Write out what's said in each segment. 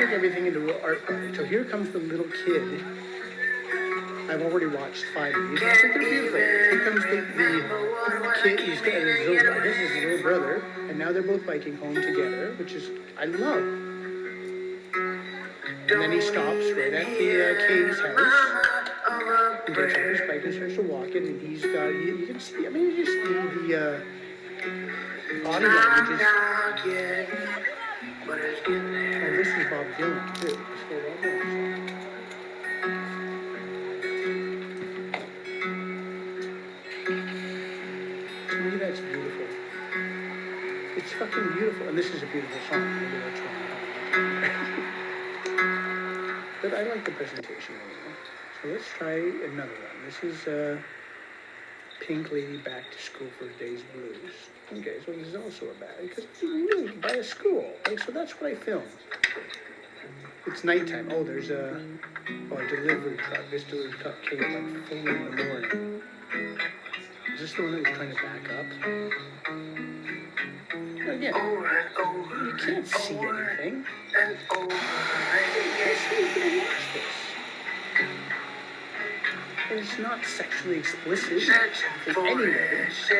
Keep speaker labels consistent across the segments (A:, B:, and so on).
A: make everything into art. So here comes the little kid. I've already watched 5 of these. I think they're beautiful. Here comes the kid. He's got his little, I guess his little brother, and now they're both biking home together, which is I love. And then he stops right at the Kay's house. He gets off his bike and starts to walk in, and he's got, you can see, I mean, you just see the body language is, oh, this is Bob Dylan, too. Let's go Bob Dylan. To me, that's beautiful. It's fucking beautiful, and this is a beautiful song. Maybe that's why. But I like the presentation anyway. So let's try another one. This is Pink Lady Back to School for Day's Blues. Okay, so this is also a bad, because you really can buy a school. Like, so that's what I filmed. It's nighttime. Oh, there's a delivery truck. This delivery truck came at like 4 in the morning. Is this the one that was trying to back up? Again, you can't see anything. And it's not sexually explicit in any way. This is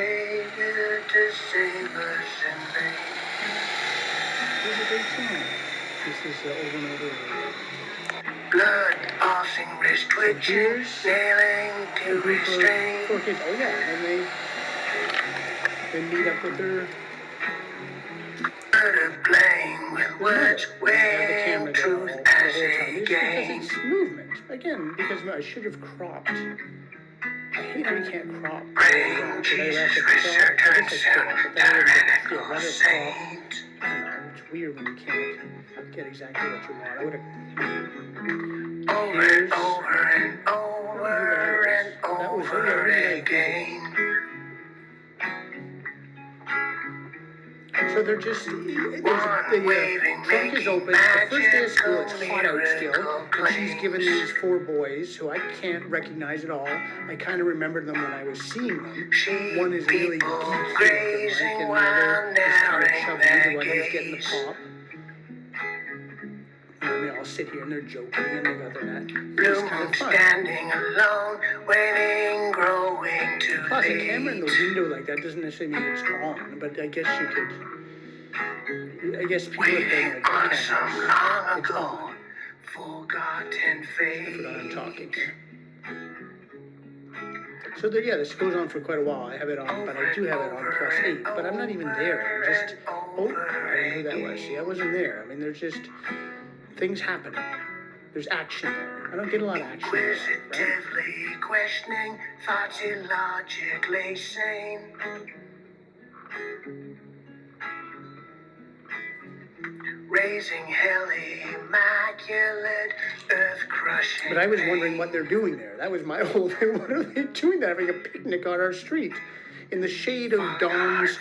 A: a great song. This is over and over again.
B: Blood passing, wrist twitching, nailing to restrain.
A: Oh yeah, and they meet up with their.
B: Playing with words, weighing truth as a game.
A: Because it's movement. Again, because I should have cropped. I hate how you can't crop.
B: Praying Jesus resurgence and tyrannical saint.
A: I don't know, it's weird when you can't get exactly what you want. I would have.
B: Over and over and over and over again.
A: So they're just, the trunk is open, the first day of school, it's hot out still, and she's given these 4 boys, who I can't recognize at all. I kind of remember them when I was seeing them. One is really geeky, and the other is kind of chubby, the one who's getting the pop. And they all sit here and they're joking and they got their net. It's kind of fun.
B: Standing alone, waiting, growing to
A: Plus, a camera in the window like that doesn't necessarily mean it's on, but I guess you could. I guess people have been
B: on some long ago, forgotten
A: I
B: fate.
A: forgot I'm talking here. So this goes on for quite a while. I have it on, but I do have it on +8. But I'm not even there. I'm just. Oh, I didn't know who that was. See, I wasn't there. I mean, there's just things happening. There's action there. I don't get a lot of action there, right?
B: Inquisitively questioning, thoughts illogically sane. Raising hell immaculate, earth crushing.
A: But I was wondering what they're doing there. That was my whole thing. What are they doing there? Having a picnic on our street in the shade of Dawn's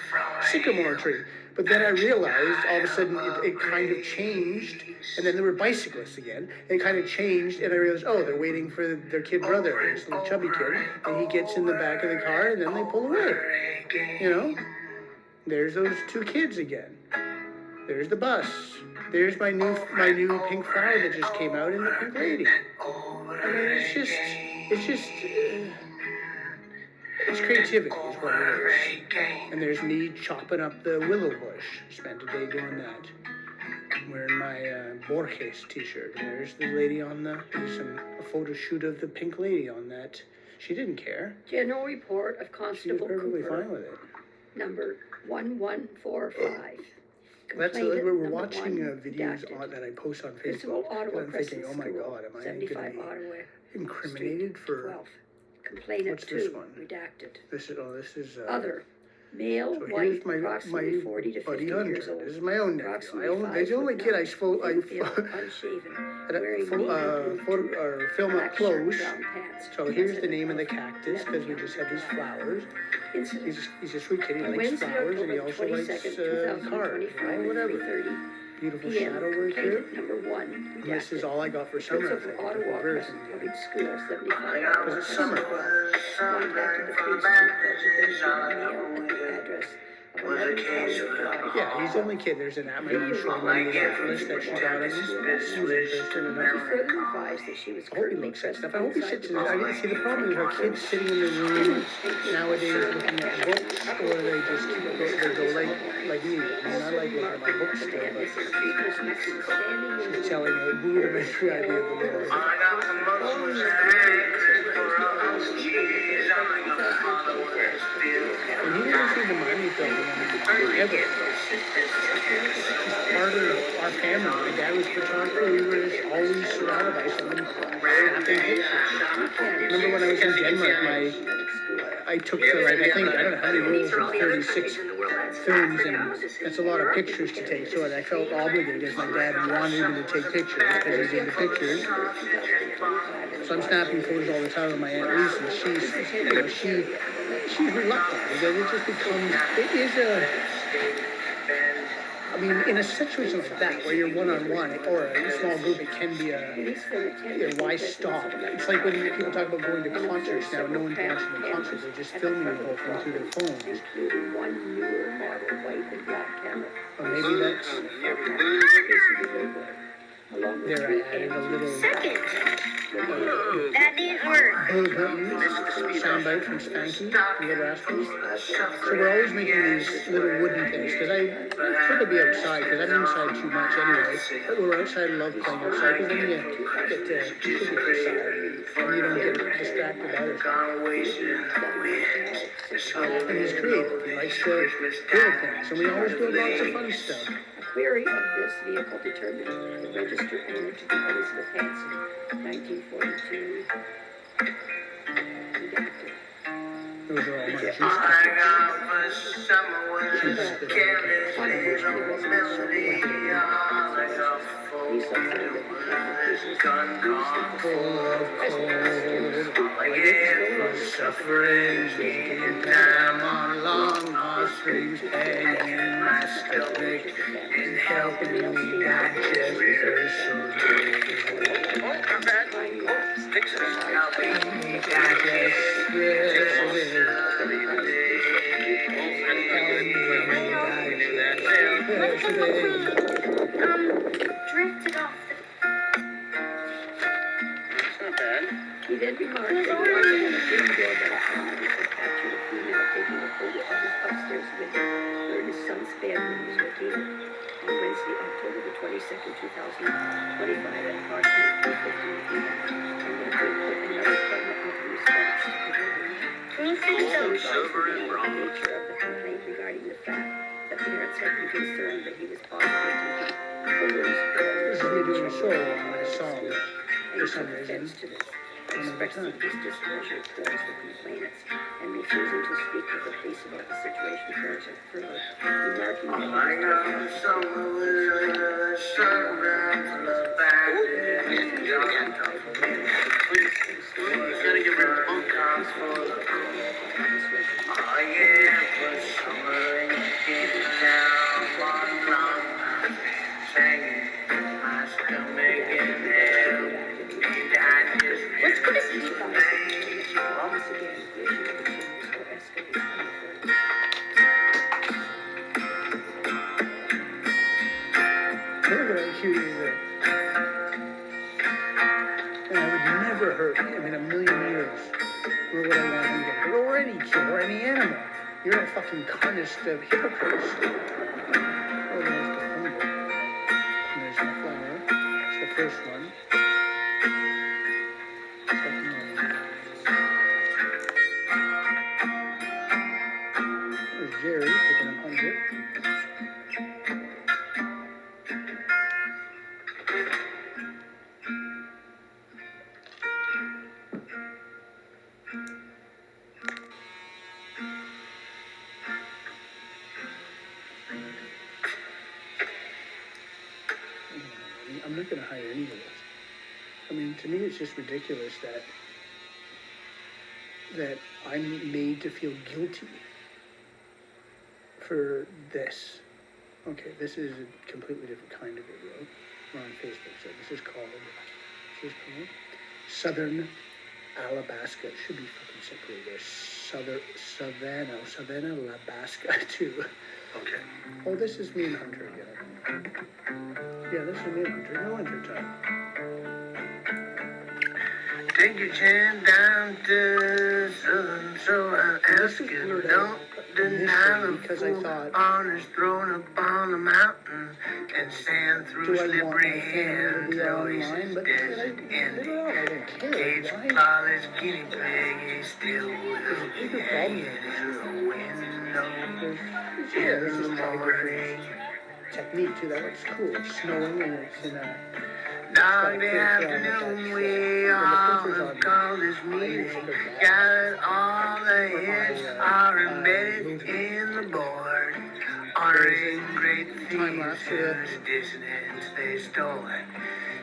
A: sycamore tree. But then I realized all of a sudden it kind of changed, and then there were bicyclists again. It kind of changed, and I realized, oh, they're waiting for their kid brother, this little chubby kid, and he gets in the back of the car, and then they pull away. You know, there's those 2 kids again. There's the bus. There's my new pink flower that just came out in the Pink Lady. I mean, it's creativity is what it is. And there's me chopping up the willow bush. Spent a day doing that. I'm wearing my Borges t-shirt. And there's the lady on a photo shoot of the Pink Lady on that. She didn't care.
C: General report of
A: She was
C: Constable
A: perfectly
C: Cooper,
A: fine with it.
C: number 1145.
A: That's
C: Complainant
A: we're
C: number
A: watching
C: 1,
A: videos
C: redacted.
A: that I post on
C: Principal,
A: Facebook.
C: Ottawa
A: And I'm thinking,
C: Crescent
A: oh my
C: School,
A: God, am I going
C: 75
A: to be
C: Ottawa
A: incriminated
C: Street,
A: for
C: 12. Complainant
A: what's this
C: 2,
A: one?
C: redacted.
A: This is
C: Other, male,
A: So
C: white,
A: here's my
C: approximately 40 to 50
A: buddy
C: years
A: Hunter.
C: old.
A: This is my own nephew.
C: Approximately
A: He's the only kid I
C: unshaven, wearing
A: film up
C: black shirt,
A: close.
C: brown pants.
A: So here's the name of the cactus because we just had these flowers.
C: Incident.
A: He's a sweet kid. He
C: On
A: likes
C: Wednesday,
A: flowers and he
C: October
A: also likes
C: 22nd,
A: cars.
C: 2025
A: Oh,
C: at
A: whatever.
C: 3:30
A: Beautiful
C: p.m.
A: shadow work here.
C: Complainant number 1,
A: And this is
C: redacted.
A: all I got for summer. I
C: Principal
A: think.
C: of Ottawa
A: Version.
C: Crescent Public School, 75
A: Because it's summer.
C: contacted the police to report that there had been a male at the address
B: was a case of love.
A: Yeah, he's the only kid. There's an app, my mom showed me the list that she got on him. Seems interesting
C: She
A: enough.
C: further advised that she was
A: I hope he
C: currently
A: looks at
C: present
A: stuff. I hope he
C: inside
A: sits
C: the
A: in I mean, see, the problem is, are kids sitting in the room nowadays looking at books, or they just they go like me. I mean, I like looking at my books still, but she's telling a rudimentary idea of the world.
B: I got the most angry for a house cheese. I'm gonna follow where it's still.
A: And he doesn't seem to mind me filming him ever. It's part of our family. My dad was a photographer. We were just always surrounded by someone snapping pictures. Remember when I was in Denmark, I took like, I don't know how many rolls of 36 films, and that's a lot of pictures to take. So I felt obligated as my dad wanted me to take pictures because he's into pictures. So I'm snapping photos all the time with my Aunt Lisa, and she's reluctant because it just becomes, it is I mean, in a situation like that, where you're one-on-one, or a small group, it can be why stop? It's like when people talk about going to concerts now, no one can watch the concert, they're just filming the whole thing through their phones. Or maybe that's, there I added a little
B: That didn't work.
A: soundbite from Spanky, the Little Rascals. So we're always making these little wooden things, because I prefer to be outside, because I'm inside too much anyway. But when we're outside, I love playing outside, because then you get to contribute outside, and you don't get distracted by other stuff. And he's creative, he likes to build things, and we always build lots of fun stuff.
C: Query of this vehicle determined the registered owner to be Elizabeth Hanson, 1942. Redacted.
A: Those are all my juice
B: I
A: cups.
B: got my summer was careless, little melody. I got full this gun gone full of cold. I get for suffering, beating down on long heartstrings, hanging in my stomach, and helping me digest their soul. Oh, not bad. Sticks and helping me digest
D: Drifted off the.
B: That's not bad.
C: He then remarked that he also had a green doorbell camera that captured a female taking a photo of his upstairs window where his son's bedroom was located on Wednesday, October the 22nd, 2025 at approximately 3:15 p.m. and then to put another camera up in response to the
B: Gold, silver, and
C: the
B: bronze.
C: nature of the complaint regarding the fact that parents had been concerned that he was possibly taking photos
A: This is me doing a show on my song,
C: and
A: for some
C: took
A: reason.
C: offense to this, expressing his displeasure towards the complainants and refusing to speak with the police about the situation further, remarking that
B: I got the summer with the sunrise, the bandit, and John. You gotta get rid of the punk cars for the I get for summer and getting down on long singing my stomach in hell.
C: Let's put us into the once again, the issue of the sentence or escalate any further.
A: Look at how cute he is. And I would never hurt him in a million years. Where would I want him to get hurt? Or any kid, or any animal. You're a fucking carnist of hypocrites. Oh, there's the thunder. And there's my flower. It's the first one. Second one. There's Jerry picking up 100. I'm not going to hire any of this. I mean, to me, it's just ridiculous that I'm made to feel guilty for this. Okay, this is a completely different kind of video. We're on Facebook, so this is called Southern Alabaska. It should be fucking separated there. Savannah, Alaska too.
B: Okay.
A: Oh, this is me and Hunter again. Yeah, this is me and Hunter. No winter time.
B: Take your chance down to southern, so I ask you, don't deny the
A: because I
B: fool
A: thought,
B: on his throne up on the mountain and stand through
A: do I want
B: slippery
A: my family
B: hands,
A: to be
B: oasis
A: online? But
B: desert
A: later
B: ending.
A: on, I don't care.
B: Cage
A: Why?
B: polished guinea pig, he still
A: There's a
B: will
A: bigger
B: be
A: problem
B: hanging
A: here.
B: in the window
A: Yeah, this
B: in
A: is
B: the
A: probably
B: morning.
A: technique too. That looks cool. It's snowing and it's in a.
B: Dog the afternoon, we all call this meeting. Got all the hits are embedded in the board. Honoring great features, dissonance they stole.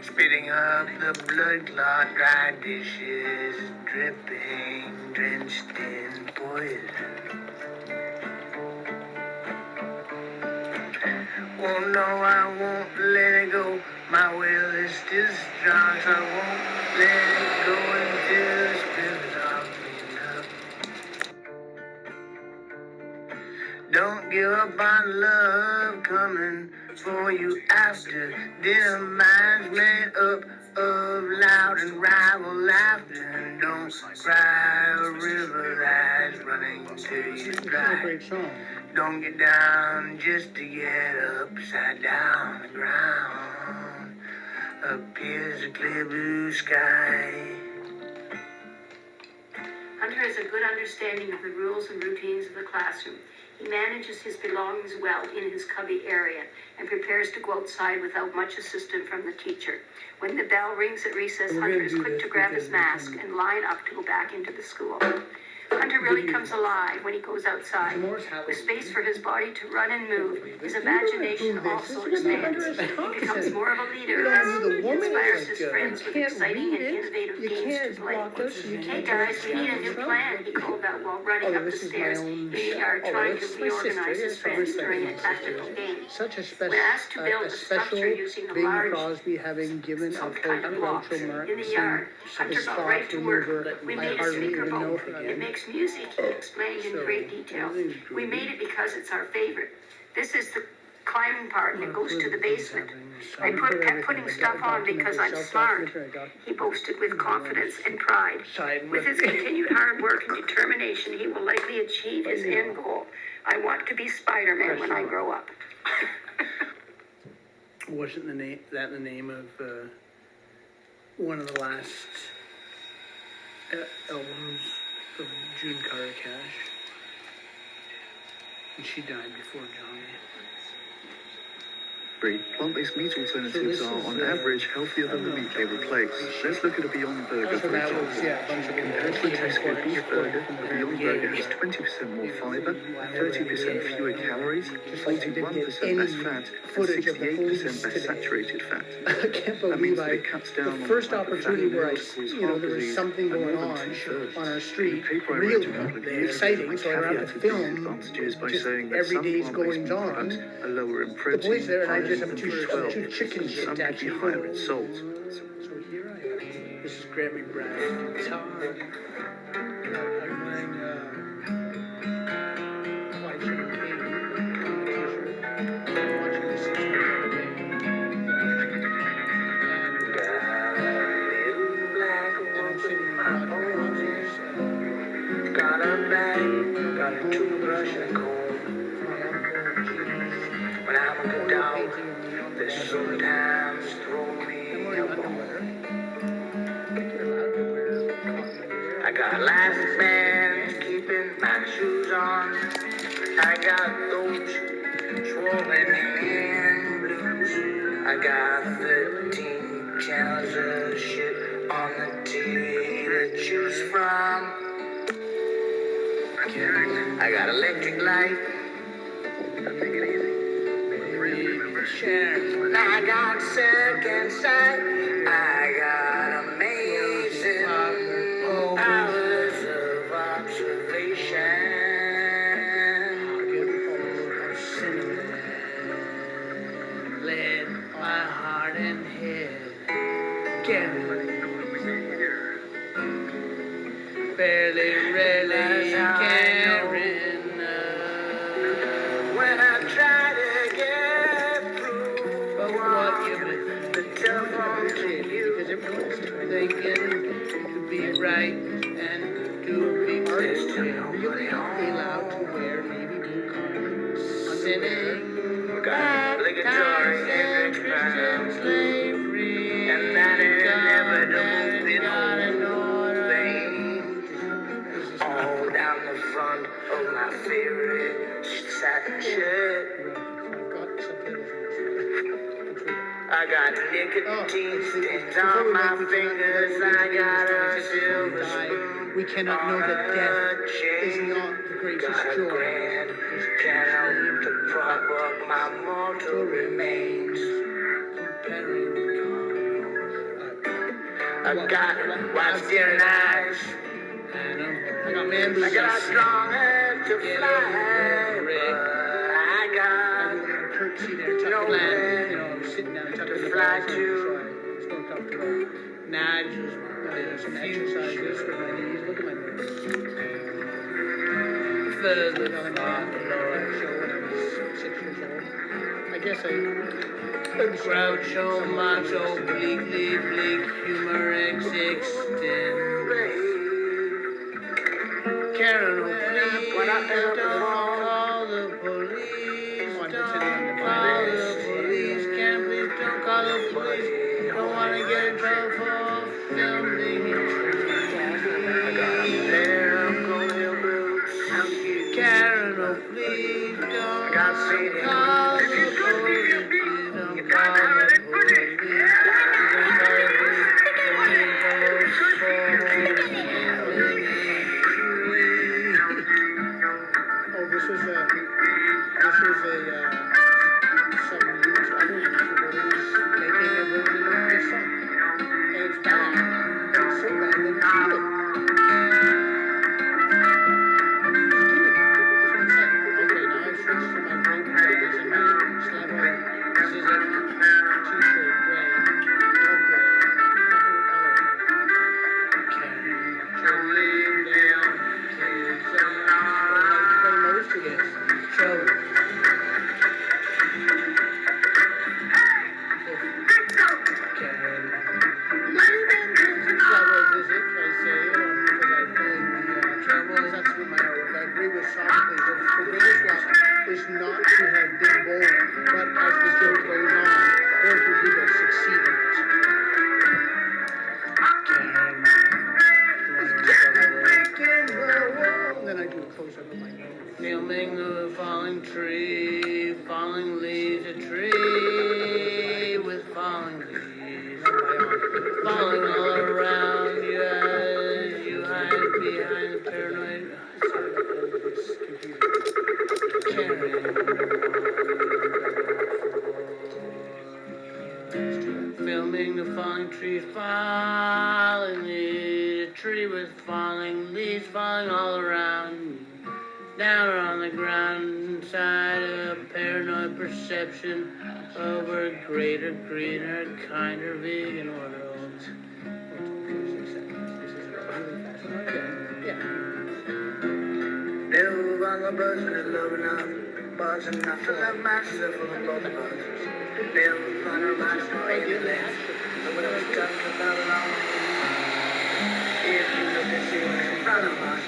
B: Spitting up the blood clot, dry dishes, dripping, drenched in poison. Oh no, I won't let it go. My will is still strong, so I won't let it go until the spirit of me up. Don't give up on love coming for you after dinner. Minds made up of loud and rival laughter. And don't cry a river that's running to you
A: This is a
B: dry.
A: great song.
B: Don't get down just to get upside down the ground. Appears a clear blue sky.
C: Hunter has a good understanding of the rules and routines of the classroom. He manages his belongings well in his cubby area and prepares to go outside without much assistance from the teacher. When the bell rings at recess, Hunter is quick to grab his mask and line up to go back into the school. Hunter really comes alive when he goes outside. With space for his body to run and move, his imagination also expands. He becomes more of a leader as he inspires his friends with exciting and innovative games to play. Hey guys, we need a new plan, he called out while running up the stairs in the yard trying to reorganize his friends during a tactical game.
A: Such a
C: When asked to build a structure using a
A: Bing
C: large
A: Crosby having given
C: some
A: a
C: kind of blocks
A: mark
C: in the yard, Hunter
A: his
C: got
A: thought
C: right to work.
A: maneuver.
C: We
A: I
C: made a
A: hardly
C: speaker
A: even know
C: boat.
A: it
C: It
A: again.
C: makes music, he explained in great detail. We made it because it's our favorite. This is the climbing part and it goes to the basement. I kept putting stuff on because I'm smart, he boasted with confidence and pride. With his continued hard work and determination, he will likely achieve his end goal. I want to be Spider-Man when I grow up.
A: Wasn't the name of one of the last albums of June Carter Cash? And she died before Johnny.
E: Plant-based meat alternatives
A: So
E: are,
A: this
E: on
A: is,
E: average, healthier than the meat they replace. Let's look at a Beyond Burger,
A: So
E: for
A: that
E: example.
A: was, yeah, a bunch of
E: Compared to a Tesco beef burger, a Beyond Burger has 20% more fiber, 30% fewer calories, 41% less fat, and 68% less saturated fat.
A: I can't
E: That means
A: believe
E: that it cuts down
A: the
E: on
A: first
E: the type of
A: opportunity
E: fatty
A: where
E: meals that cause
A: there
E: heart
A: was
E: disease,
A: something
E: and
A: going
E: more
A: on
E: than two-thirds.
A: our
E: In
A: street,
E: the paper I
A: real
E: wrote a couple of
A: one,
E: years
A: exciting,
E: ago,
A: so I don't have to
E: caveated these
A: film
E: advantages by
A: just
E: saying that
A: every
E: some
A: day's
E: plant-based
A: goings
E: meat
A: on.
E: products are lower in
A: The
E: protein,
A: police there, and I
E: iron,
A: just have
E: and
A: two
E: B12,
A: chickens
E: and some
A: to
E: could be
A: actually
E: higher in salt.
A: So here I am. This is Grant McBride's guitar. I'm wearing white chicken pig t-shirt. Watching the 6-hour game. And I'm sitting in Roger Rogers.
B: Got a bag, got a toothbrush and a comb.
A: My uncle G's.
B: But I'm a good dog
A: Painting of me on the
B: that sometimes throw me a bone. I got elastic bands keeping my shoes on. I got those swollen hand blues. I got 13 channels of shit on the TV to choose from. I got electric light. I got second sight. I got amazing powers of observation.
A: Led my heart and head. Barely, really
B: thinking to be right and to be
A: Artists are
B: Christian.
A: really allowed to wear navy blue cotton
B: Sinning,
A: obligatory
B: Christian slavery,
A: and that inevitable
B: all down the front of my favorite satin shirt. I got nicotine stains on my fingers. I got a silver spoon.
A: We cannot know that death is not the greatest joy.
B: Candle to prop up my mortal remains. I got wife's dear eyes.
A: I got man
B: I got strong head to fly. I got
A: curtsy there, tucked in, you know, sitting down, tucked in the
B: fly
A: balls,
B: to.
A: so it's more comfortable. Now I just do some exercises with my knees. Look at my knees.
B: Further
A: On a show when I was 6 years old. I guess I
B: Groucho macho, bleakly bleak, humor existing. Karen, oh please, don't call the police. Don't call the police. Karen, please don't call the police. Don't want to get in trouble for filming it. Karen, oh please don't call the police. Don't call the
A: oh, this was a some YouTubers making a version of this song. And it's bad. And it's so bad that it's good. Okay, now I've switched to my gray pajamas and my Slavo scissor t-shirt, gray. I love gray. Play most of this. Is not to have been born, but as the joke goes on, very few people succeed in it. Then I do a close-up of my nose.
B: Filming the falling tree, falling leaves, a tree with falling leaves, falling all around you as you hide behind the paranoid. Filming the falling tree, falling leaves, a tree with falling leaves, falling all around. Down on the ground, inside a paranoid perception of a greater, greener, kinder vegan world. Live on the bus and love enough, buzz enough to love myself on both of us. Live on a ride for ambulance, and when I was talking about it all. If you look and see what's in front of us,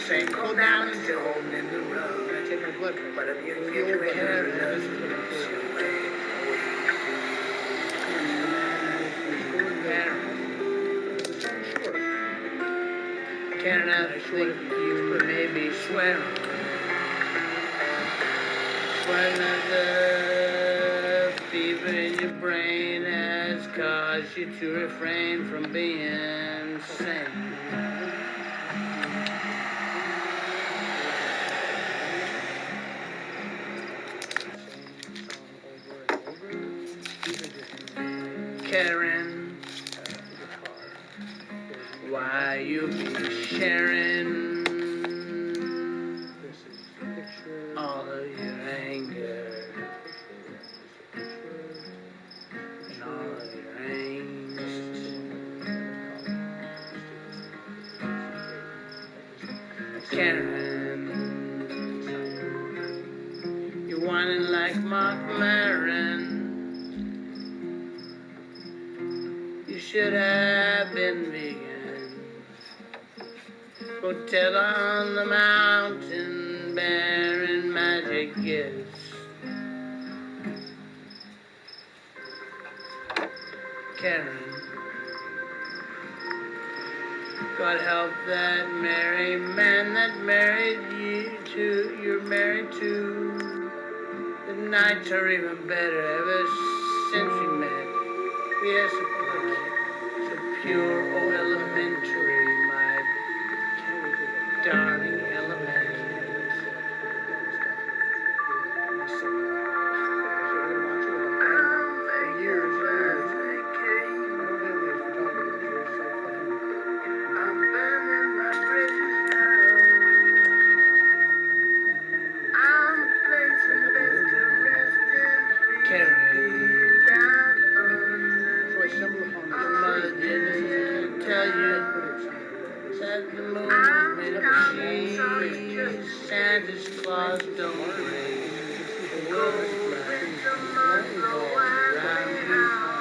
B: same cold down and still holding in the road.
A: I take my blood pressure.
B: But if you get your hair
A: This is what
B: Can I think you may be swearing? Swearing that the fever in your brain has caused you to refrain from being sane. Karen, why you be sharing all of your anger and all of your angst? Karen, you're whining like Mark Maron. You should have been vegan. Hotel on the mountain, bearing magic gifts. Karen, God help that merry man that married you to, you're married to. The nights are even better ever since we met. Yes, so pure, oh elementary, my darling elementary. Santa's Claus don't raise the world is flat,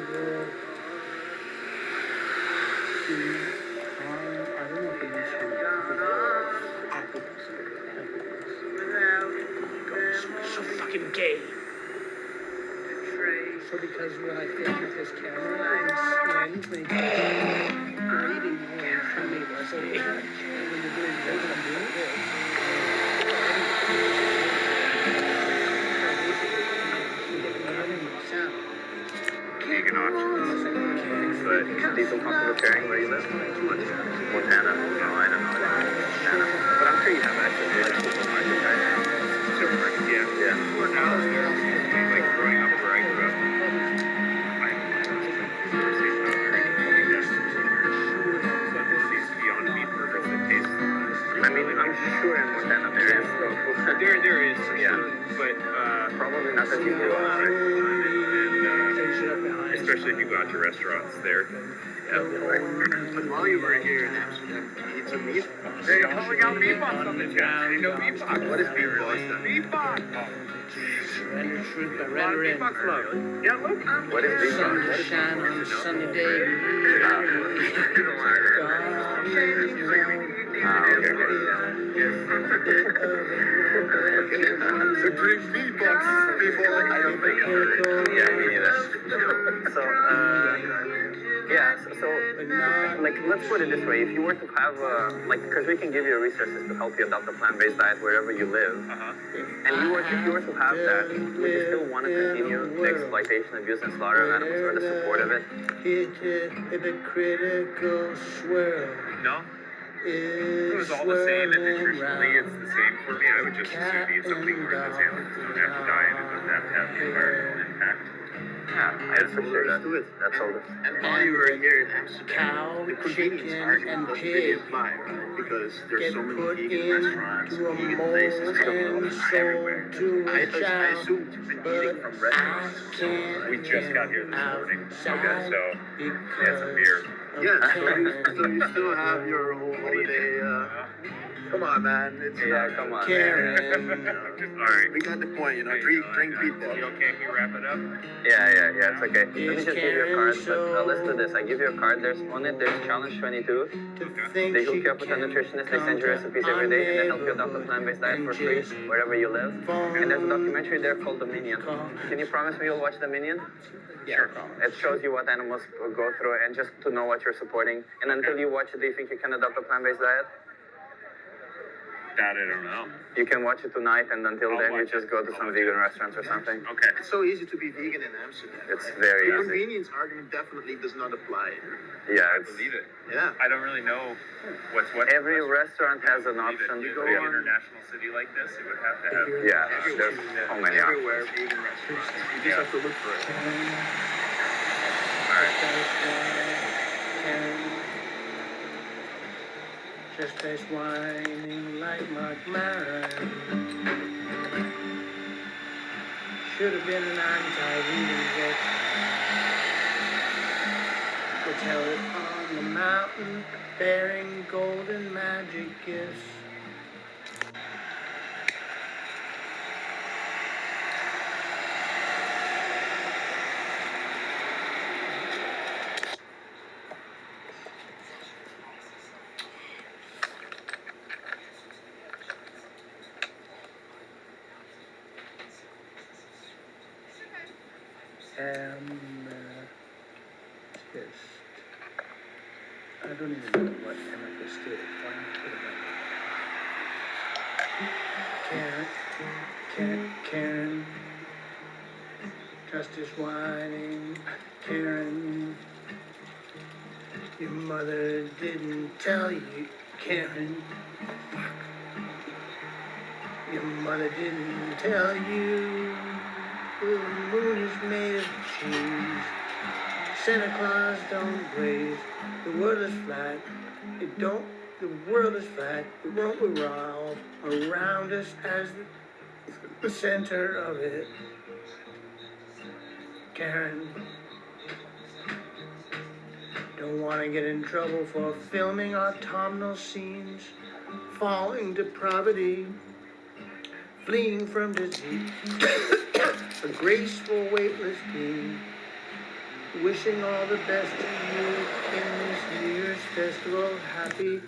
A: I don't know if it is so fucking gay. So because when I film with this camera, it sends me grading more from me less gay. And when you're doing this, I'm doing this.
F: Vegan options. But do you feel comfortable sharing where you live? Montana? No, I don't know. Montana. But I'm sure you have access to like supermarkets, right? Supermarkets, yeah. Yeah. For now, like growing up where I grew up, I but this seems beyond me perfect. The taste. I mean, I'm sure in Montana there is though. There is, yeah. But probably not that you grew up, right? Especially if you go out to restaurants there. Yeah, right.
E: But while you were here in Amsterdam, did you eat some meat?
F: Hey, oh, we got meatballs on the chat. You know meatballs. What is meatballs? Meatballs.
A: Surrender truth by rendering.
F: Yeah, look. What is
A: Sun
F: meatballs?
A: to shine on a sunny day.
E: So drink meatballs before I don't think.
F: Yeah, me neither. So, like, let's put it this way. If you were to have, because we can give you resources to help you adopt a plant-based diet wherever you live. And if you were to have that, would you still want to continue the exploitation, abuse, and slaughter of animals or the support of it?
A: Hypocritical swirl.
F: No. If it was all the same and nutritionally it's the same for me, I would just assume eat something where those animals don't have to die and it doesn't have to have the environmental impact. Yeah, I appreciate that. That's all.
E: And while you were here in Amsterdam,
A: Cow,
E: the convenience
A: chicken,
E: argument
A: and
E: doesn't really
A: pig
E: apply, right? Because there's
A: get
E: so many
A: put
E: vegan restaurants,
A: into a
E: vegan
A: mold
E: places
A: and
E: everywhere.
A: sold to
E: I
A: a child.
E: assumed you've been eating from
A: But I
E: restaurants.
A: can't
F: We just got here this morning. Okay, so
A: because
F: had some beer.
E: Yeah, so you still have your whole holiday. Come on, man. It's
F: Come on.
A: Karen.
F: Alright.
E: we got the point, you know. Drink meatballs.
F: You okay if we wrap it up? Yeah, it's okay. Let me just give you a card, but let's do this. I give you a card. There's challenge 22. They hook you up with a nutritionist. They send you recipes every day, and they help you adopt a plant-based diet for free wherever you live. And there's a documentary there called Dominion. Can you promise me you'll watch Dominion?
A: Sure.
F: It shows you what animals go through, and just to know what you're supporting. And until you watch it, do you think you can adopt a plant-based diet?
G: That I don't know.
F: You can watch it tonight, and until
G: I'll
F: then, you
G: watch
F: just go to some vegan restaurants or something.
G: Okay.
E: It's so easy to be vegan in Amsterdam.
F: It's very
E: The
F: easy.
E: convenience argument definitely does not apply.
F: Yeah,
G: I
F: it's
G: believe it.
E: Yeah.
G: I don't really know what's what.
F: every restaurant has an option.
G: You go to an international city like this, it would have to have.
F: Yeah, there's so many options.
E: Everywhere, vegan restaurants. You just have to look for it.
A: Just face whining like Mark Maron. Should have been an anti-vegan bitch. Go tell it on the mountain, bearing golden magic gifts. I don't even know what amethyst is. Why not put it on? Karen. Justice whining. Karen. Your mother didn't tell you, Karen. Fuck. Your mother didn't tell you the moon is made of cheese. Santa Claus don't graze. The world is flat. The world is flat. It won't revolve around us as the center of it. Karen. Don't want to get in trouble for filming autumnal scenes. Falling to poverty. Fleeing from disease. A graceful, weightless being. Wishing all the best to you in this New Year's festival. Happy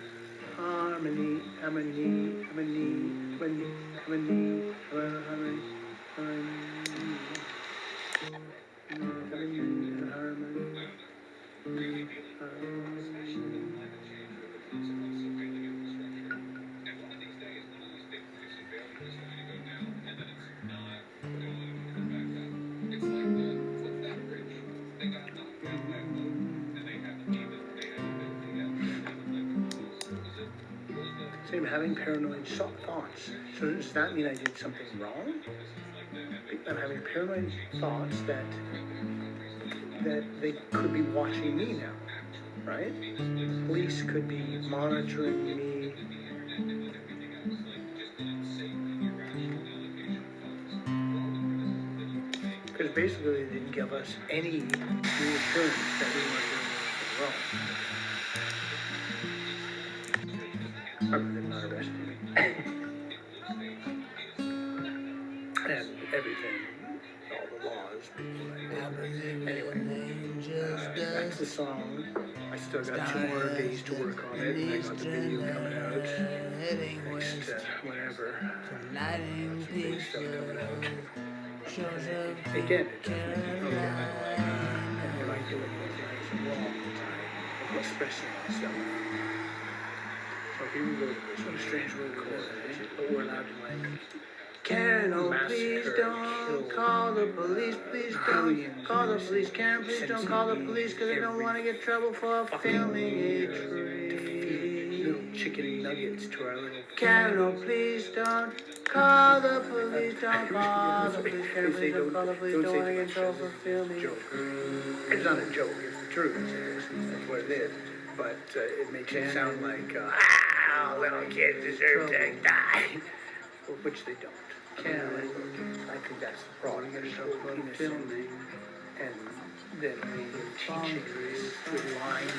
A: harmony, harmony, harmony, harmony, harmony, harmony, So I'm having paranoid thoughts. So does that mean I did something wrong? I'm having paranoid thoughts that they could be watching me now, right? Police could be monitoring me. Because basically they didn't give us any reassurance that we weren't doing anything wrong. Other than not arresting me. And everything, all the laws, anyway, that's the song. I still got 2 more days to work on it, and I got the video coming out next, whenever. Some big stuff coming out. Again, it doesn't make me and what I do it was a long time of expressing myself. So here we go. It's what a strange word to call it, but we're allowed to like. Karen, oh, please don't call the police, please don't call the police. Karen, please don't call the police, because I don't want to get trouble for filming a tree. Little chicken nuggets to our little. Karen, oh, please don't call the police, don't call the police. Karen, please don't call the police, don't want to get trouble for filming a tree. It's not a joke, it's the truth. That's what it is. But it makes it sound like, little kids deserve to die. Which they don't. I think that's the problem. They're so filming, and then they teaching this with lines, and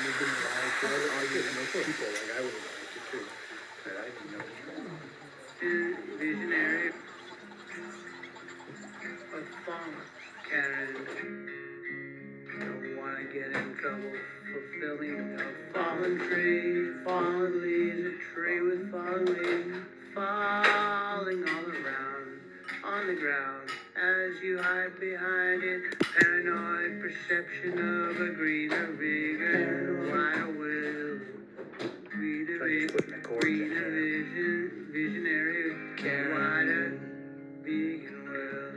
A: they didn't like it. I didn't know people like I would have liked it too, but I didn't know what's wrong. Visionary of fun, Karen. Don't want to get in trouble for filming a fallen tree, fallen leaves, a tree with fallen leaves. Falling all around, on the ground, as you hide behind it. Paranoid perception of a greener, bigger, wider will. Reader vision, visionary, wider, big and well.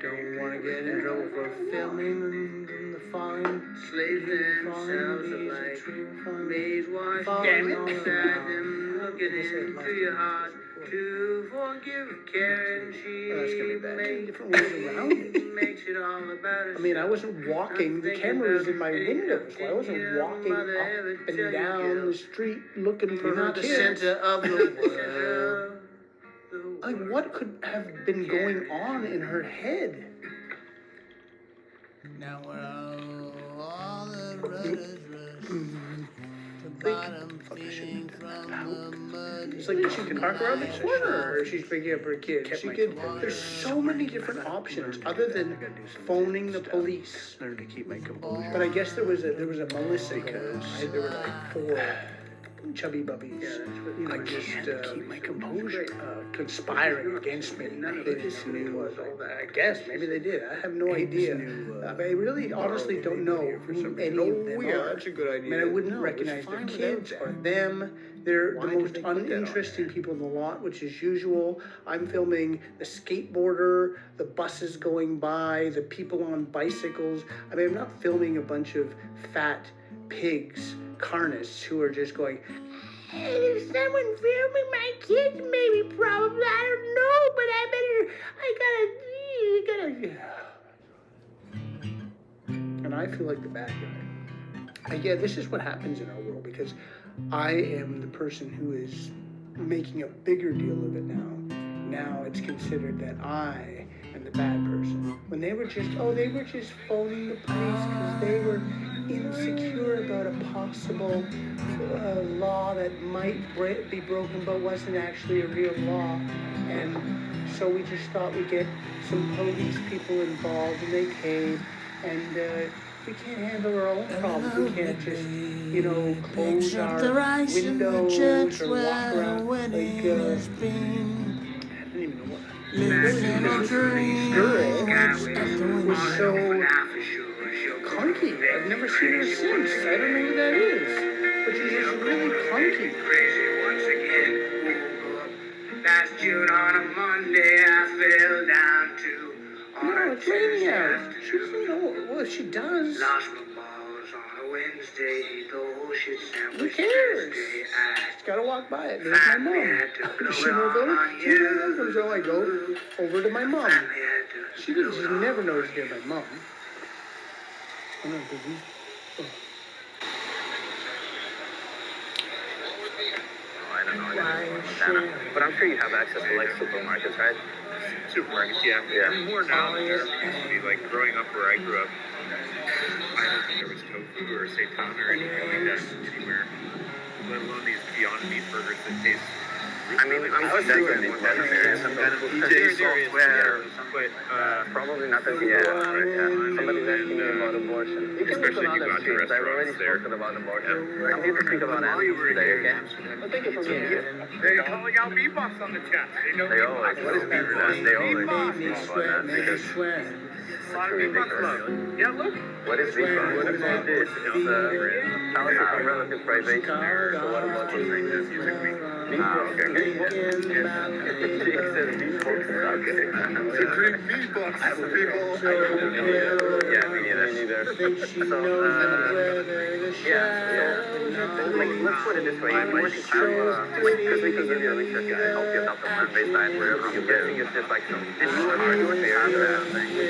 A: Don't want to get in trouble for filming the falling. Slaves themselves alike, maids wash down beside them. Get into your heart to forgive Karen. She makes it all about us. I mean, I wasn't walking. The camera was in my window, so I wasn't walking up and down the street looking for her kids. The center of the world. Like, what could have been going on in her head?
H: Now we're all the rudders bottom feeding from the mud.
A: It's like she can park around the corner, or she's picking up her kid. She could. There's so many different options other than phoning the police.
E: Learn to keep my composure.
A: But I guess there was a Melissa because there were like 4 chubby bubbies. I just keep my composure. Conspiring against me. They just knew all that. I guess maybe they did. I have no idea. I really, honestly, don't know who any of them are.
E: That's a good idea.
A: I mean, I wouldn't recognize their kids or them. They're the most uninteresting people in the lot, which is usual. I'm filming the skateboarder, the buses going by, the people on bicycles. I mean, I'm not filming a bunch of fat pigs, carnists, who are just going, hey, there's someone filming my kids, maybe, probably, I don't know, but I gotta. And I feel like the bad guy. Yeah, this is what happens in our world, because I am the person who is making a bigger deal of it now. Now it's considered that I am the bad person. When they were just phoning the police because they were insecure about a possible law that might be broken but wasn't actually a real law. And so we just thought we'd get some police people involved, and they came. And we can't handle our own problems. We can't just, you know, close
H: Picks up
A: our
H: the rice in the
A: windows
H: church
A: or walk
H: where the
A: around
H: wedding
A: like,
H: has been.
A: I don't even know what.
H: Lives in a dream,
A: Girl
H: waits at the
A: was so
H: window.
A: clunky. I've never seen her since. I don't know who that is. But she's just really clunky.
B: Crazy once again. Last June on a Monday, I fell down to
A: No, it's raining out. She doesn't know. Well, if she does,
B: lost my balls on a Wednesday, though shit
A: who
B: sandwich
A: cares?
B: Thursday.
A: She's gotta walk by it. There's my mom. She knows over. She knows, so I go over to my mom. She never knows near my mom. I don't know, 'cause he's-
F: I don't know. Montana. But I'm sure you have access to like supermarkets, right?
G: Supermarkets, yeah.
F: Yeah.
G: And more now than there used to be. Like growing up where I grew up, I don't think there was tofu or seitan or anything like that anywhere. Let alone these Beyond Meat burgers that taste.
F: I mean, I'm sure there are more areas. Some kind of
G: There is software, but
F: probably not as yeah. Somebody's asking me about abortion. You can look
G: Especially
F: on
G: if you
F: other
G: go out to
F: streams. I've already
G: restaurants there.
F: spoken about abortion. I'm here to speak about animals today, okay? Well, thank you for being here.
G: they're calling out beatbox on the chat. They know
F: They always, what is beatbox? They always
A: Make me
F: talk about
A: sweat,
F: that
A: make me
F: because
A: sweat.
G: A lot of beatbox love. Yeah, look.
F: what is beatbox? What is this? It's a relative privation area. So what about this thing? Okay. Jake says beatbox is okay.
G: Beatbox for people.
F: Yeah, me neither.
A: Think she
F: So,
A: knows whether the
F: yeah. Let's put it this way. Because we can give you a research guide, help you adopt a plant-based diet wherever you live. It's just like some hardware fair that thing. The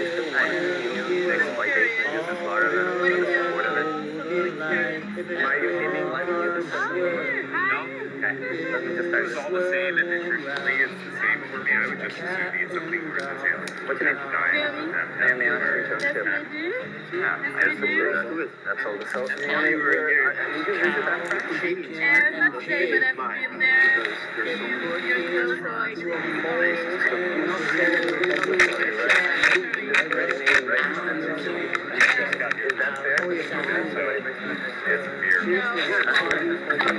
F: exploitation is the slaughter of it, the support of it. Are you feeling like you
G: No?
F: Okay. Let me just
G: It's
F: start.
G: all the same, and nutritionally it's the same for me. I would just as soon eat something where it's a
F: What's your name? Naomi, I'm sure you're too. Yeah, that's good. That's all the so. Naomi, we're here. Did you visit that place?
D: Not today, but I've been there years ago, so I
F: Is that fair? It's beer. Yeah. Come on, man. Come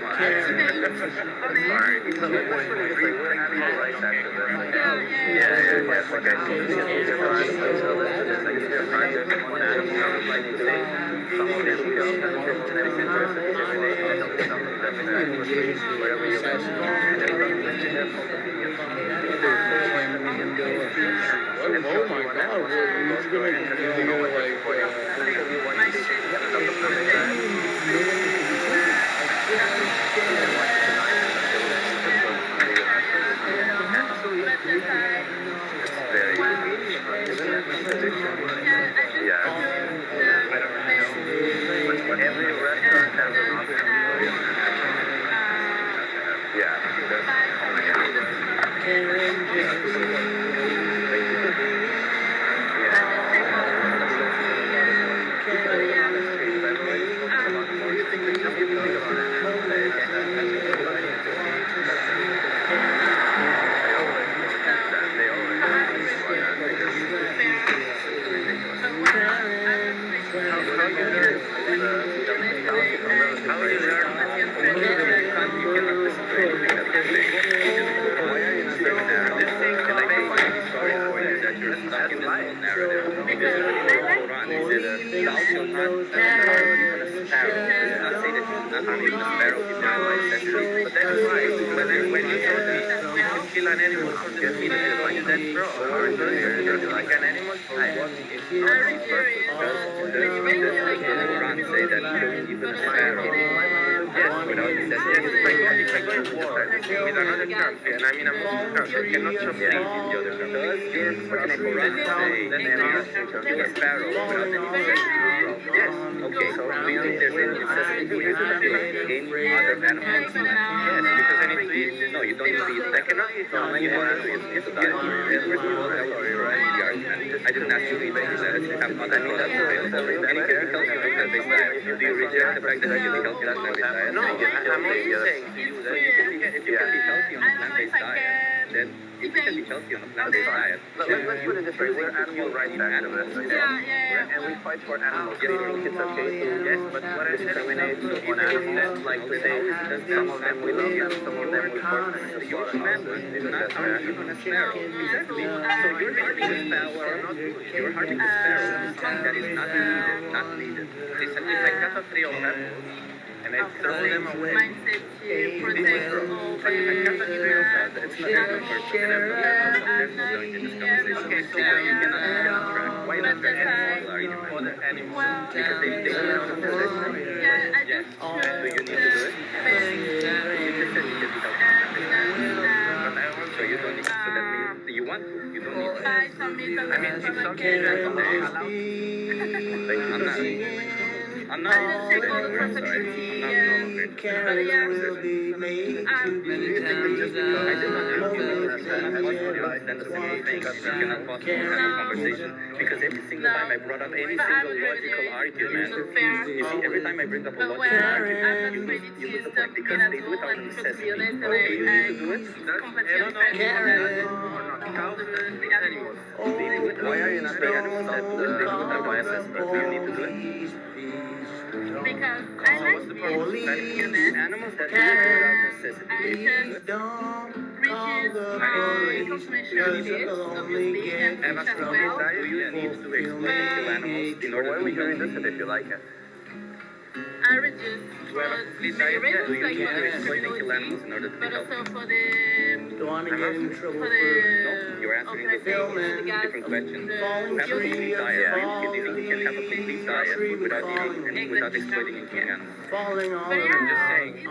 F: on. Sorry. We're having a rice after this. Yeah. Okay. So let's do this. Like, if you're fine, there's one animal like today. Some of them kill genetic interests every day. And help you something that's wherever you live. And then
A: Oh my God, he's
F: every restaurant has an option. then if we can be healthy on a plant-based diet,
G: Let's put it this way, we're animal rights activists, okay?
D: Yeah.
G: And we fight for animals.
F: yes, I think it's okay to
G: But what I said,
F: discriminate on animals, like to say some of them we love them, some of them we force them to your
G: slaughter.
F: commandment is not harm even a sparrow. Exactly. So you're harming a sparrow. You're harming a sparrow that is not needed. Not needed. If I cut a tree of apples and I throw them away.
D: Mindset to protect all
F: But if I cut a tree of apples, it's not even for Okay, so you cannot track. Why not track animals are even other animals? Because they live out of the system.
D: Yeah, I
F: Yes.
D: just
F: Do you need to do it? You just said you can be helpful. But I also, you don't need to. So that means you want to. You don't need to.
D: buy some meat
F: I mean, if something is I'm not
D: take all the
F: anymore, I'm sorry.
D: possibility
F: I'm no longer.
D: but yeah,
F: Do you think that just because I did not ask you whether it's not possible to understand the same thing, that we cannot possibly have a conversation? Because every single time I brought up any single logical argument, you see, every time I bring up a
D: but
F: logical
D: when I'm
F: argument,
D: not ready
F: you
D: to
F: look
D: stop
F: like because
D: being
F: they do it out of
D: and to be
F: necessity.
D: honest,
F: Oh, do you need to do it?
D: completely
F: No,
D: understand
F: cows do animals. They do it. Why are you not the animals that do it? They do it out of necessity. Do you need to do it?
D: because I like
F: What's the
D: meat,
F: problem?
D: to be honest.
F: Animals that do it without necessity.
D: I just reduce my consumption of meat, obviously, and
F: Have a
D: fish as
F: strong
D: well.
F: diet. Do you need to exploit and kill animals in order to be healthy?
G: if you like it.
D: I reduce for
F: Complete
D: the
F: diet,
D: reasons
F: do you
D: like
F: need
D: for
F: to
D: the
F: exploit and kill animals
D: fertility,
F: in order to be
D: but
F: healthy?
D: also for the
A: Don't want to get in trouble
D: for
A: for
D: the
F: You're answering the different question. To have a complete diet, do you think you can have a complete diet without eating and without exploiting and killing animals?
A: falling on
D: But
F: I'm
D: yeah,
F: just saying.
D: it's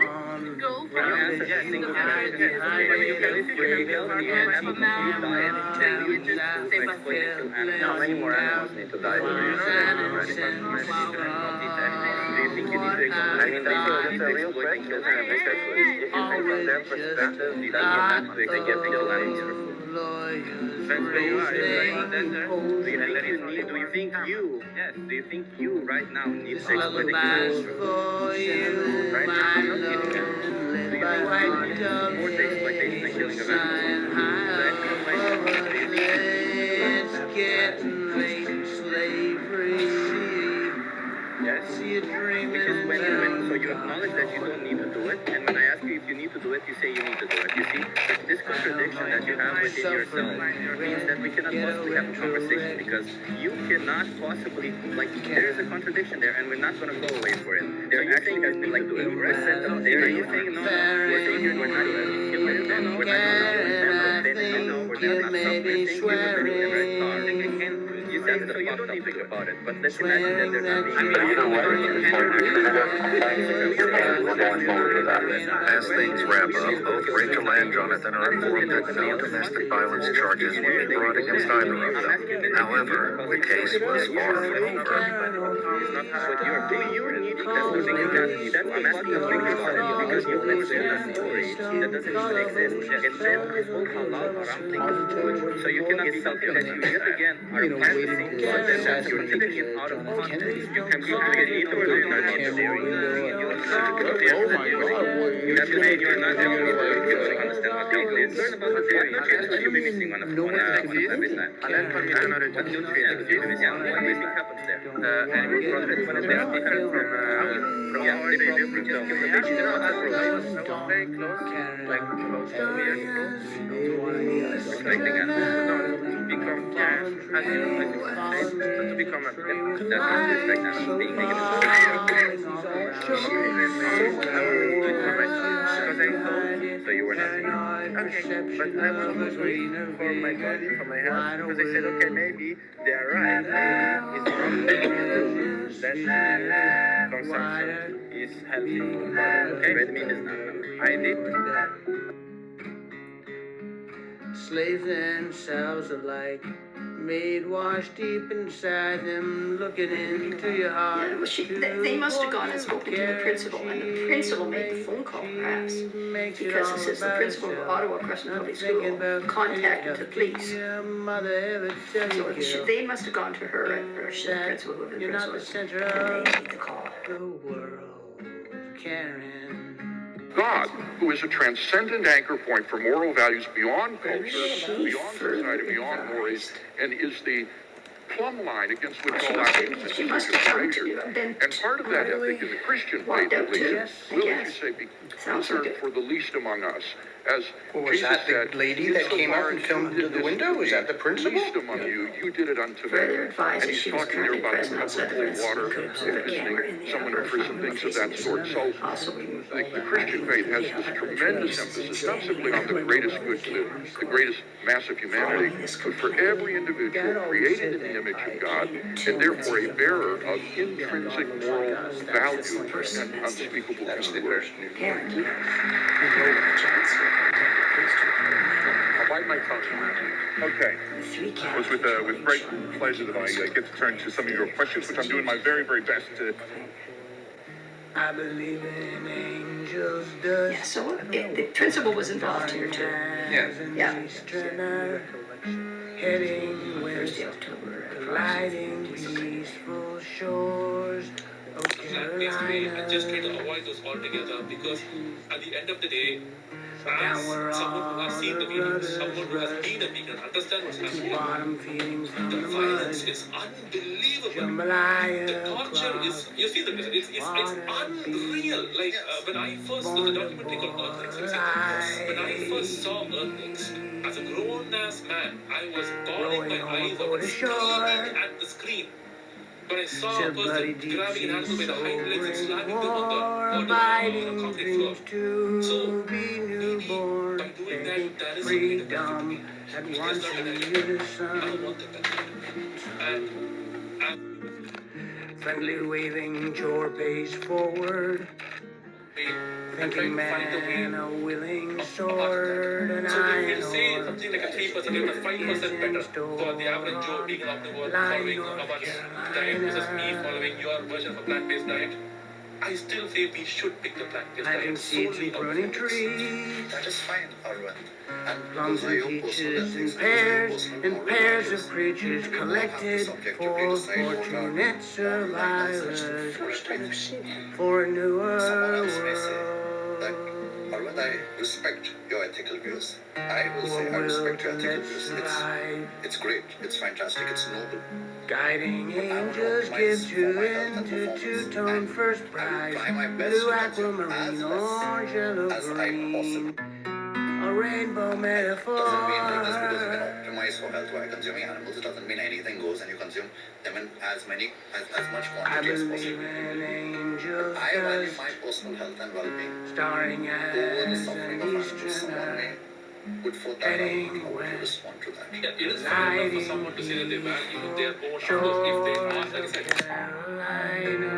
D: go for
F: When you answer yes, single question, but you can if you can have healthy and have a complete diet, then you just to exploit and kill animals.
G: How many more animals need to die?
F: Do you know that already? Do you think you need to
G: I mean, that's a real
F: exploit and
G: question.
F: kill animals?
G: If you think from their perspective,
F: You
G: then
F: don't
G: you
F: have
G: have
F: to
G: to
F: get kill animals for
G: animals.
F: food. Depends where you are. If you're in the desert, do you think you right now need to exploit and kill animals for food? Right now, I'm not kidding you. Do you think you need to support the exploitation and killing of animals? Yes? Because so you acknowledge that you don't need to do it, and when I ask you if you need to do it, you say you need to do it. You see, this contradiction that you have within yourself means that we cannot possibly have a conversation because you cannot possibly, like, there is a contradiction there, and we're not going to go away for it. There actually has been like 8% up there, and you're saying, no, we're saying we're not going to kill it, then we're not going to kill it, no, we're not suffering, we're going to the right car. You say, so you don't need to think about it, but let's imagine that they're not
I: As things wrap up, both Rachel and Jonathan are informed that no domestic violence charges will be brought against either of them. However, the case was far from over.
F: It's not what you're doing. You need to that's the thing you got. That's I'm asking you to think about it because you assume a story that doesn't even exist. It said this whole halal haram thing is good. So you cannot be something that you yet again are practicing, but then that you're taking it out of context. You can be doing it or you're not you have to say you're not you don't understand what health is. Learn about the theory. You'll be missing one of every time. And then for me, another what nutrients do you miss? What do you think happens there? Animal proteins. When they are different from yeah, they probably just kill the baby. You know, as very close, like close to years ago, respecting animals. To become as you say, to become a pet. That's not respect animals. Being taken as so you were not okay, but I was looking for my body, for my health, because I said, okay, maybe they are right. It's wrong that consumption is healthy. Okay, red meat is not. I did.
A: Slaves and selves alike, made wash deep inside them, looking into your heart.
C: Yeah, well, they must have gone and spoken to the principal, and the principal made the phone call, perhaps, because it says the principal of Ottawa Crescent Public School contacted the police. So they must have gone to her, or the principal, whoever the principal is, and they made the call.
A: The world, Karen.
I: God, who is a transcendent anchor point for moral values beyond culture, beyond society, beyond mores, and is the plumb line against which all actions
C: She must have come to you, then
I: and part of that ethic in the Christian faith, at least, will you say, be concerned for the least among us. As
A: Was
I: Jesus
A: that
I: said,
A: the lady that came out and filmed through the window? Was that the principal?
I: Least among you, you did it unto me.
C: further advised
I: And
C: that
I: he's
C: she was
I: talking here
C: currently
I: about a
C: present
I: cup
C: outside
I: of
C: the
I: cold
C: residence
I: water,
C: and could observe a camera in
I: visiting
C: the
I: someone
C: upper
I: in prison,
C: front
I: things of
C: facing
I: that
C: the
I: sort. So
C: also removed
I: the Christian faith has this tremendous emphasis, not simply on the greatest good to the greatest mass of humanity, but for every individual created in the image of God, and therefore a bearer of intrinsic moral value and unspeakable human worth.
C: parent.
G: I'll bite my tongue. Okay.
C: The three
G: It was
C: cats.
G: with great pleasure that I get to turn to some of your questions, which I'm doing my very, very best to.
A: I believe in angels, dust.
C: Yeah, so the principal was involved here too. Yeah.
A: Heading west,
C: Thursday, October.
A: gliding peaceful shores of
J: Basically, I just try to
A: Carolina.
J: avoid those altogether because at the end of the day,
A: Down
J: as
A: we're
J: someone who has seen the videos,
A: brothers
J: someone who has
A: rush
J: been a vegan, understand what's
A: to
J: happening.
A: bottom feeding from
J: The
A: the
J: violence
A: mud.
J: is unbelievable. The
A: Jambalaya
J: torture is, you see the it's unreal. Like when I first saw the documentary called Earthlings, when I first saw Earthlings, as a grown-ass man, I was bawling my eyes out, screaming at the screen. When I saw a person grabbing an animal by the hind legs and slamming them on the concrete floor. So, maybe by doing that, that is a way to benefit me.
A: At
J: It is
A: once
J: not that I
A: in
J: don't
A: unison,
J: want that benefit.
A: friendly waving chore pays forward, thinking man a willing sword, and
J: So
A: I
J: we'll say something like a 3%, even 5% better for the average Joe being omnivore, following a bunch diet versus me following your version of a plant-based diet. I still say we should pick the plant-based
A: I can
J: diet
A: see
J: solely
A: some
J: out of
A: pruning
J: focus.
A: trees,
I: That is fine, Arvind.
A: plums and peaches and pairs of creatures collected for fortunate survivors for a newer world.
I: Arvind, I respect your ethical views. I will say I
A: Will
I: respect your
A: to
I: ethical
A: let
I: views.
A: survive.
I: It's great, it's fantastic, it's noble.
A: Guiding angels give to two-tone first prize, blue aquamarine, orange, yellow, green, a rainbow metaphor.
I: Doesn't mean that just because you can optimize for health by consuming animals, it doesn't mean anything goes and you consume them in as much
A: I
I: quantity as
A: believe
I: possible.
A: in angels
I: I value
A: dust,
I: my personal health and well-being
A: starring
I: over the
A: as
I: suffering
A: an
I: of animals. Someone
A: Easterner,
I: may would for that
A: heading
I: how would you
A: west,
I: respond to that?
J: Yeah, it is fair enough for someone to say that they value their own, of course, if they are, like I said,
A: Carolina.